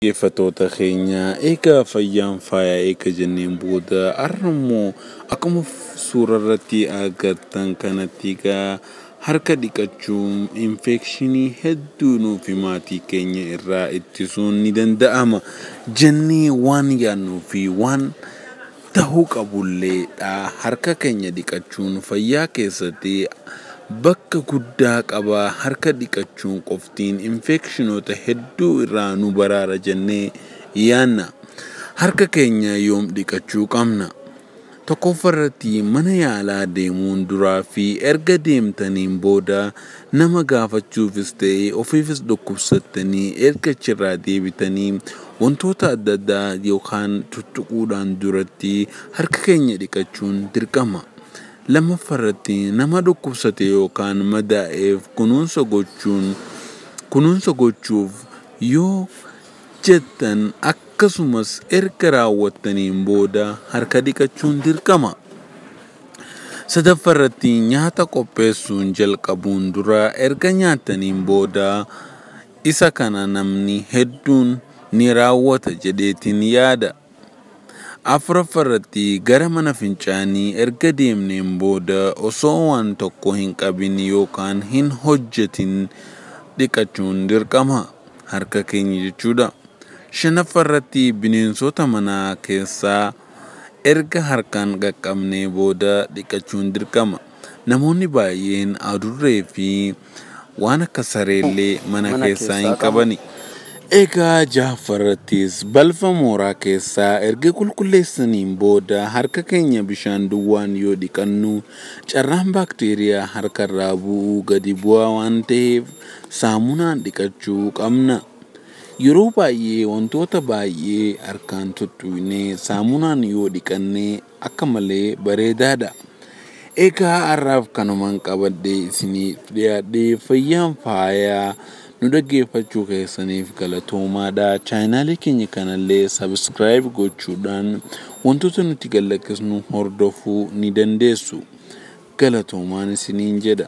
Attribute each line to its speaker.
Speaker 1: Geeffatoota keenya eegaa fayyaan faayaa eega jenneen booda arrammoo akkuma suura irratti agartan kanatti egaa harka dhiqachuun infekshinii hedduu nuuf maatii keenya irraa ittisuun ni danda'ama jennee waan yaadnuu fi waan ta'uu qabulleedha. Harka keenya dhiqachuun fayyaa keessatti bakka guddaa qaba. Harka dhiqachuun qoftiin infekshinoota hedduu irraa nu baraara jennee yaadna. Harka keenya yoom dhiqachuu qabna? Tokkoffaarratti mana yaalaa deemuun duraa fi erga deemtaniin booda nama gaafachuufis ta'ee ofiifis dhukkubsattanii erga achirraa deebitanii wantoota adda addaa yookaan tuttuquudhaan duratti harka keenya dhiqachuun dirqama. Lammaffaarratti nama dhukkubsate yookaan madaa'eef kunuunsa gochuuf yoo jettan akkasumas erga raawwattaniin booda harka dhiqachuun dirqama. Sadaffaarratti nyaata qopheessuun jalqabuun dura erga nyaataniin booda isa kana namni hedduun ni raawwata jedheetiin yaada. Afuraffaarratti gara mana fincaanii erga deemneen booda osoo waan tokko hin qabin yookaan hin hojjetin dhiqachuun dirqama harka keenya jechuudha. Shanaffaarratti bineensota manaa keessaa erga harkaan qaqqabnee booda dhiqachuun dirqama. Namoonni baay'een adurree fi waan akka sareellee mana keessaa hin qabani. Egaa jahaffaarrattis balfa mooraa keessaa erga qulqulleessaniin booda harka keenya bishaan duwwaan yoo dhiqannu carraan baakteeriyaa harkarraa bu'uu gadi bu'aa waan ta'eef saamunaan dhiqachuu qabna. Yeroo baay'ee wantoota baay'ee harkaan tuttuqnee saamunaan yoo dhiqannee akka malee bareedaadha. Egaa har'aaf kanumaan qabadhee isiniif dhiyaadhee fayyaan faayaa nu dhaggeeffachuu keessaniif galatoomaadha. Chaanaalii keenya kanallee subscribe gochuudhaan wantoota nuti galakkisnu hordofuu ni dandeessu. Galatoomaan isiniin jedha.